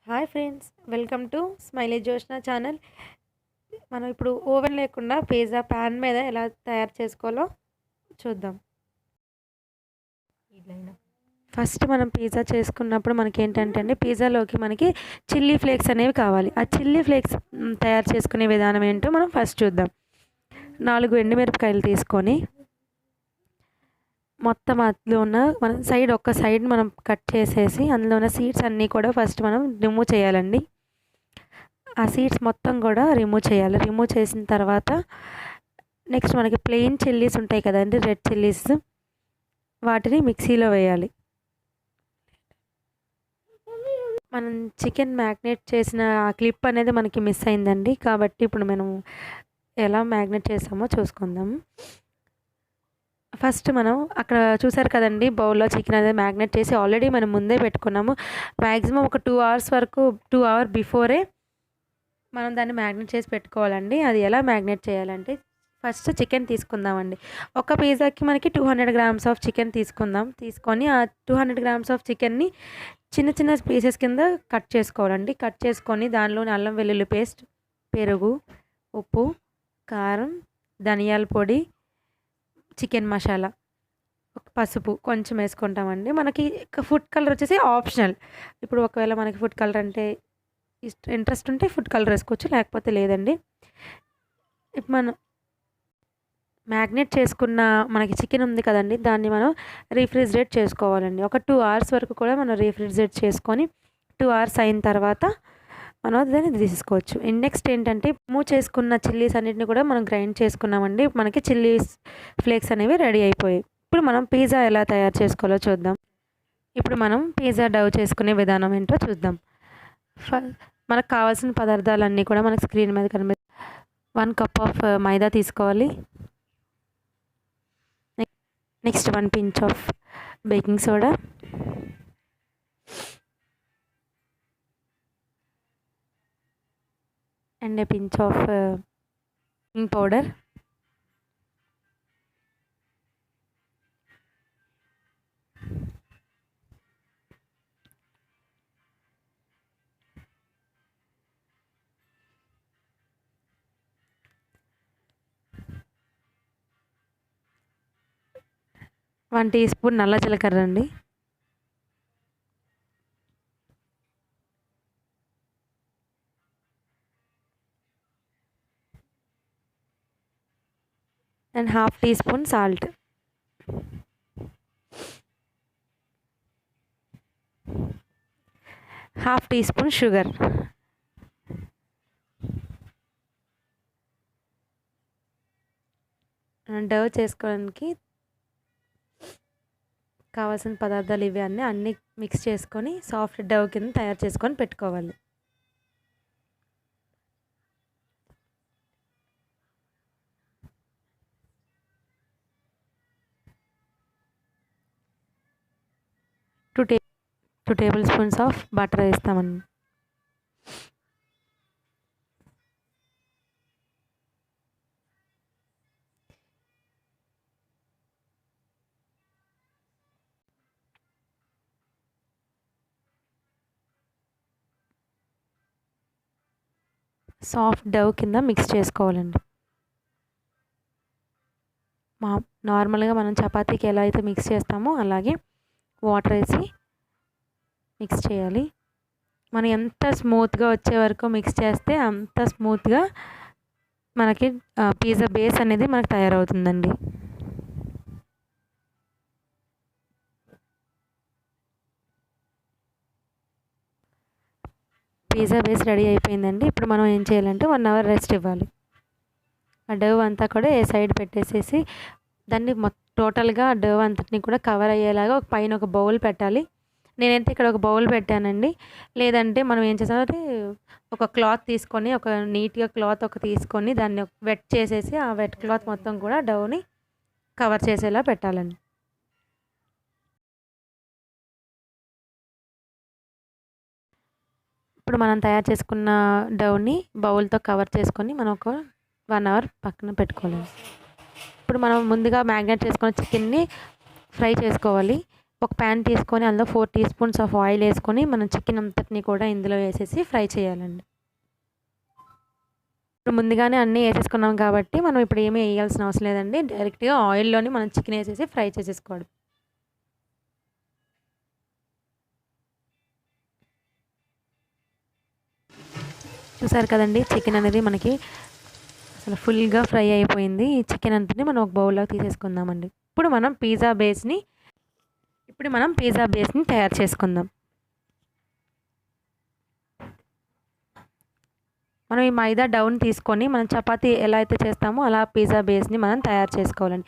Hi friends, welcome to smiley Joshna channel. మనం ఇప్పుడు oven లేకుండా పిజ్జా ప్యాన్ మీద ఎలా తయారు చేసుకోవాలో చూద్దాం. ఫస్ట్ మనం పిజ్జా చేసుకున్నప్పుడు మనకేంటంటే అండి, పిజ్జాలోకి మనకి చిల్లీ ఫ్లేక్స్ అనేవి కావాలి. ఆ చిల్లీ ఫ్లేక్స్ తయారు చేసుకునే విధానం ఏంటో మనం ఫస్ట్ చూద్దాం. 4 ఎండుమిరపకాయలు తీసుకొని మొత్తం అందులో ఉన్న ఒక్క సైడ్ మనం కట్ చేసేసి అందులో ఉన్న సీడ్స్ అన్నీ కూడా ఫస్ట్ మనం రిమూవ్ చేయాలండి. ఆ సీడ్స్ మొత్తం కూడా రిమూవ్ చేయాలి. రిమూవ్ చేసిన తర్వాత నెక్స్ట్ మనకి ప్లెయిన్ చిల్లీస్ ఉంటాయి కదండి, రెడ్ చిల్లీస్, వాటిని మిక్సీలో వేయాలి. మనం చికెన్ మ్యాగ్నేట్ చేసిన ఆ క్లిప్ అనేది మనకి మిస్ అయిందండి, కాబట్టి ఇప్పుడు మనం ఎలా మ్యాగ్నేట్ చేసామో చూసుకుందాం. ఫస్ట్ మనం అక్కడ చూసారు కదండి, బౌల్లో చికెన్ అనేది మ్యాగ్నేట్ చేసి ఆల్రెడీ మనం ముందే పెట్టుకున్నాము. మ్యాక్సిమం ఒక 2 అవర్స్ వరకు 2 అవర్ బిఫోరే మనం దాన్ని మ్యాగ్నేట్ చేసి పెట్టుకోవాలండి. అది ఎలా మ్యాగ్నేట్ చేయాలంటే, ఫస్ట్ చికెన్ తీసుకుందామండి. ఒక పిజ్జాకి మనకి 200 గ్రామ్స్ ఆఫ్ చికెన్ తీసుకొని ఆ 200 గ్రామ్స్ ఆఫ్ చికెన్ని చిన్న చిన్న పీసెస్ కింద కట్ చేసుకోవాలండి. కట్ చేసుకొని దానిలోని అల్లం వెల్లుల్లి పేస్ట్, పెరుగు, ఉప్పు, కారం, ధనియాల పొడి, చికెన్ మసాలా, పసుపు కొంచెం వేసుకుంటామండి. మనకి ఫుడ్ కలర్ వచ్చేసి ఆప్షనల్. ఇప్పుడు ఒకవేళ మనకి ఫుడ్ కలర్ అంటే ఇంట్రెస్ట్ ఉంటే ఫుడ్ కలర్ వేసుకోవచ్చు, లేకపోతే లేదండి. ఇప్పుడు మనం మ్యాగ్నేట్ చేసుకున్న మనకి చికెన్ ఉంది కదండి, దాన్ని మనం రీఫ్రిజిరేట్ చేసుకోవాలండి. ఒక 2 అవర్స్ వరకు కూడా మనం రీఫ్రిజిరేట్ చేసుకొని 2 అవర్స్ అయిన తర్వాత మనం దాన్ని తీసుకోవచ్చు. నెక్స్ట్ ఏంటంటే, మూవ్ చేసుకున్న చిల్లీస్ అన్నిటిని కూడా మనం గ్రైండ్ చేసుకున్నామండి. మనకి చిల్లీస్ ఫ్లేక్స్ అనేవి రెడీ అయిపోయాయి. ఇప్పుడు మనం పిజ్జా ఎలా తయారు చేసుకోవాలో చూద్దాం. ఇప్పుడు మనం పిజ్జా డవ్ చేసుకునే విధానం ఏంటో చూద్దాం. మనకు కావాల్సిన పదార్థాలన్నీ కూడా మనకు స్క్రీన్ మీద 1 కప్ ఆఫ్ మైదా తీసుకోవాలి. Next 1 pinch of baking soda, and a pinch of baking powder, one teaspoon నల్ల జీలకర్ర అండి, and half teaspoon salt, half teaspoon sugar. Dough చేసుకోవడానికి కావాల్సిన పదార్థాలు ఇవి అన్నీ మిక్స్ చేసుకొని సాఫ్ట్ డవ్ కింద తయారు చేసుకొని పెట్టుకోవాలి. Two table spoons of butter వేస్తామండి. సాఫ్ట్ డవ్ కింద మిక్స్ చేసుకోవాలండి. నార్మల్గా మనం చపాతీకి ఎలా అయితే మిక్స్ చేస్తామో అలాగే వాటర్ వేసి మిక్స్ చేయాలి. మనం ఎంత స్మూత్గా వచ్చే వరకు మిక్స్ చేస్తే అంత స్మూత్గా మనకి పిజ్జా బేస్ అనేది మనకు తయారవుతుందండి. పిజ్జా బేస్ రెడీ అయిపోయిందండి. ఇప్పుడు మనం ఏం చేయాలంటే 1 అవర్ రెస్ట్ ఇవ్వాలి. ఆ డవ్ అంతా కూడా ఏ సైడ్ పెట్టేసేసి దాన్ని టోటల్గా ఆ డవ్ అంతటిని కూడా కవర్ అయ్యేలాగా పైన ఒక బౌల్ పెట్టాలి. నేనైతే ఇక్కడ ఒక బౌల్ పెట్టానండి. లేదంటే మనం ఏం చేసామంటే ఒక క్లాత్ తీసుకొని, ఒక నీట్గా క్లాత్ తీసుకొని దాన్ని వెట్ చేసేసి ఆ వెట్ క్లాత్ మొత్తం కూడా డవ్ని కవర్ చేసేలా పెట్టాలండి. ఇప్పుడు మనం తయారు చేసుకున్న డవ్ని బౌల్తో కవర్ చేసుకొని మనం ఒక 1 అవర్ పక్కన పెట్టుకోవాలి. ఇప్పుడు మనం ముందుగా మ్యాగ్నేట్ చేసుకున్న చికెన్ని ఫ్రై చేసుకోవాలి. ఒక ప్యాన్ తీసుకొని అందులో 4 టీ స్పూన్స్ ఆఫ్ ఆయిల్ వేసుకొని మనం చికెన్ అంతటిని కూడా ఇందులో వేసేసి ఫ్రై చేయాలండి. ఇప్పుడు ముందుగానే అన్నీ వేసేసుకున్నాం కాబట్టి మనం ఇప్పుడు ఏమీ వేయాల్సిన అవసరం లేదండి. డైరెక్ట్గా ఆయిల్లోని మనం చికెన్ వేసేసి ఫ్రై చేసేసుకోవడం. చూసారు కదండి, చికెన్ అనేది మనకి అసలు ఫుల్గా ఫ్రై అయిపోయింది. ఈ చికెన్ అంతని మనం ఒక బౌల్లోకి తీసేసుకుందామండి. ఇప్పుడు మనం పిజ్జా బేస్ని తయారు చేసుకుందాం. మనం ఈ మైదా డౌన్ తీసుకొని మనం చపాతీ ఎలా అయితే చేస్తామో అలా పిజ్జా బేస్ని మనం తయారు చేసుకోవాలండి.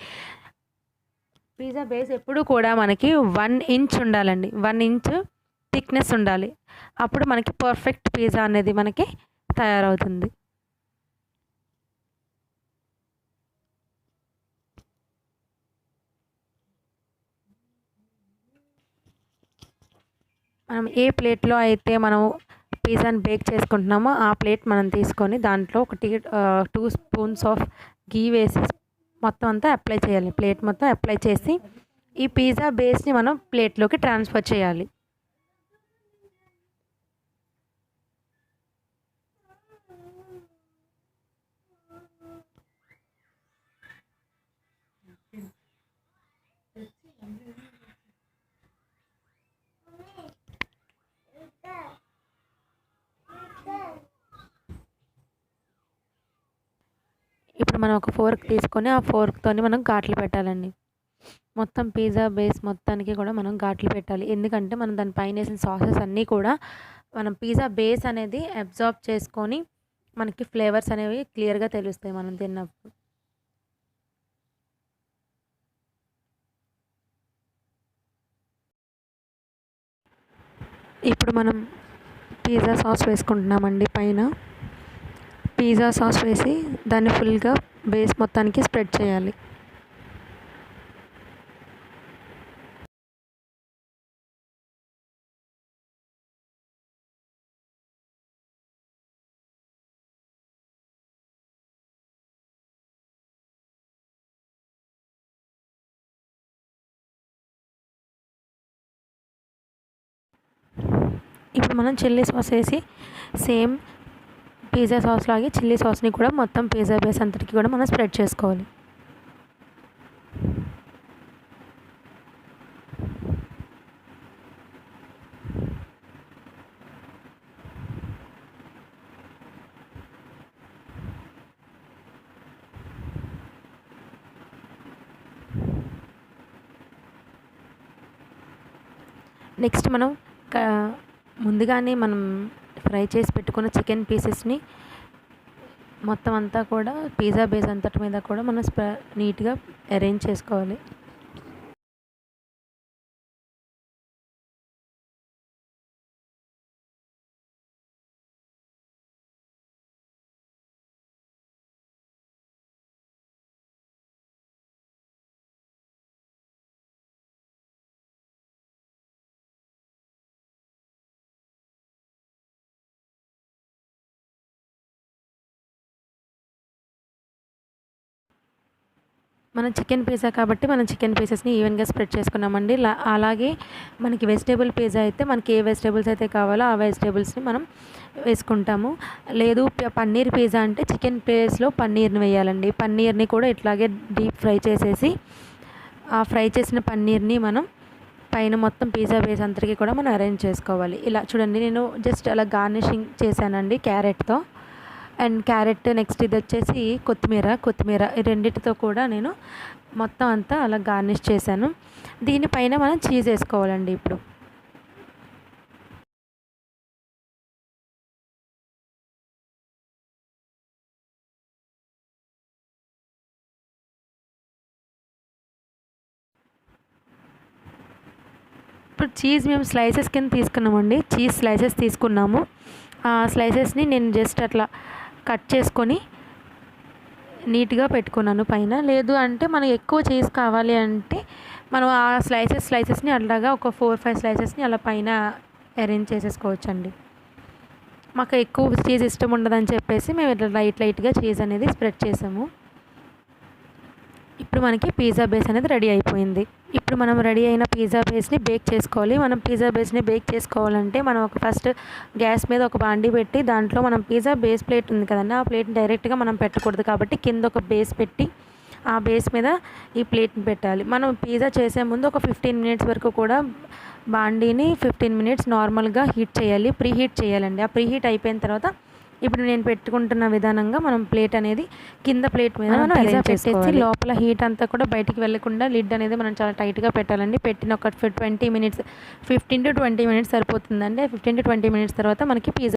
పిజ్జా బేస్ ఎప్పుడు కూడా మనకి 1 ఇంచ్ ఉండాలండి. 1 ఇంచ్ థిక్నెస్ ఉండాలి. అప్పుడు మనకి పర్ఫెక్ట్ పిజ్జా అనేది మనకి తయారవుతుంది. మనం ఏ ప్లేట్లో అయితే మనం పిజ్జాని బేక్ చేసుకుంటున్నామో ఆ ప్లేట్ మనం తీసుకొని దాంట్లో 2 స్పూన్స్ ఆఫ్ గీ వేసి మొత్తం అంతా అప్లై చేయాలి. ప్లేట్ మొత్తం అప్లై చేసి ఈ పిజ్జా బేస్ని మనం ప్లేట్లోకి ట్రాన్స్ఫర్ చేయాలి. ఇప్పుడు మనం ఒక ఫోర్క్ తీసుకొని ఆ ఫోర్క్తోని మనం ఘాట్లు పెట్టాలండి. మొత్తం పిజ్జా బేస్ మొత్తానికి కూడా మనం ఘాట్లు పెట్టాలి. ఎందుకంటే మనం దానిపైన వేసిన సాసెస్ అన్నీ కూడా మనం పిజ్జా బేస్ అనేది అబ్జార్బ్ చేసుకొని మనకి ఫ్లేవర్స్ అనేవి క్లియర్గా తెలుస్తాయి మనం తిన్నప్పుడు. ఇప్పుడు మనం పిజ్జా సాస్ వేసుకుంటున్నామండి. పైన పిజ్జా సాస్ వేసి దాన్ని ఫుల్గా బేస్ మొత్తానికి స్ప్రెడ్ చేయాలి. ఇప్పుడు మనం చిల్లీ సాస్ వేసి సేమ్ పిజ్జా సాస్ లాగే చిల్లీ సాస్ని కూడా మొత్తం పిజ్జా బేస్ అంతటికి కూడా మనం స్ప్రెడ్ చేసుకోవాలి. నెక్స్ట్ మనం ముందుగానే మనం ఫ్రై చేసి పెట్టుకున్న చికెన్ పీసెస్ని మొత్తం అంతా కూడా పిజ్జా బేస్ అంతటి మీద కూడా మనం నీట్గా అరేంజ్ చేసుకోవాలి. మనం చికెన్ పిజ్జా కాబట్టి మనం చికెన్ పీసెస్ని ఈవెన్గా స్ప్రెడ్ చేసుకున్నామండి. అలాగే మనకి వెజిటేబుల్ పిజ్జా అయితే మనకి ఏ వెజిటేబుల్స్ అయితే కావాలో ఆ వెజిటేబుల్స్ని మనం వేసుకుంటాము. లేదు పన్నీర్ పిజ్జా అంటే చికెన్ ప్లేస్లో పన్నీర్ని వేయాలండి. పన్నీర్ని కూడా ఇట్లాగే డీప్ ఫ్రై చేసేసి ఆ ఫ్రై చేసిన పన్నీర్ని మనం పైన మొత్తం పిజ్జా బేస్ అంతటికి కూడా మనం అరేంజ్ చేసుకోవాలి. ఇలా చూడండి, నేను జస్ట్ అలా గార్నిషింగ్ చేశానండి క్యారెట్తో. అండ్ క్యారెట్, నెక్స్ట్ ఇది వచ్చేసి కొత్తిమీర ఈ రెండింటితో కూడా నేను మొత్తం అంతా అలా గార్నిష్ చేశాను. దీనిపైన మనం చీజ్ వేసుకోవాలండి. ఇప్పుడు చీజ్ మేము స్లైసెస్ కింద తీసుకున్నామండి. చీజ్ స్లైసెస్ తీసుకున్నాము. ఆ స్లైసెస్ని నేను జస్ట్ అట్లా కట్ చేసుకొని నీట్గా పెట్టుకున్నాను పైన. లేదు అంటే మనకు ఎక్కువ చీజ్ కావాలి అంటే మనం ఆ స్లైసెస్ని అలాగా ఒక 4-5 స్లైసెస్ని అలా పైన అరేంజ్ చేసేసుకోవచ్చండి. మాకు ఎక్కువ చీజ్ ఇష్టం ఉండదని చెప్పేసి మేము ఇట్లా లైట్గా చీజ్ అనేది స్ప్రెడ్ చేసాము. ఇప్పుడు మనకి పిజ్జా బేస్ అనేది రెడీ అయిపోయింది. ఇప్పుడు మనం రెడీ అయిన పిజ్జా బేస్ని బేక్ చేసుకోవాలి. మనం పిజ్జా బేస్ని బేక్ చేసుకోవాలంటే మనం ఫస్ట్ గ్యాస్ మీద ఒక బాండీ పెట్టి దాంట్లో మనం పిజ్జా బేస్ ప్లేట్ ఉంది కదండి, ఆ ప్లేట్ని డైరెక్ట్గా మనం పెట్టకూడదు. కాబట్టి కింద ఒక బేస్ పెట్టి ఆ బేస్ మీద ఈ ప్లేట్ని పెట్టాలి. మనం పిజ్జా చేసే ముందు ఒక 15 మినిట్స్ వరకు కూడా బాండీని 15 మినిట్స్ నార్మల్గా హీట్ చేయాలి, ప్రీ హీట్ చేయాలండి. ఆ ప్రీ హీట్ అయిపోయిన తర్వాత ఇప్పుడు నేను పెట్టుకుంటున్న విధానంగా మనం ప్లేట్ అనేది కింద ప్లేట్ మీద మనం పిజ్జా పెట్టేసి లోపల హీట్ అంతా కూడా బయటికి వెళ్ళకుండా లిడ్ అనేది మనం చాలా టైట్గా పెట్టాలండి. పెట్టిన ఒక 20 మినిట్స్ 15 to 20 మినిట్స్ సరిపోతుందండి. 15 to 20 మినిట్స్ తర్వాత మనకి పిజ్జా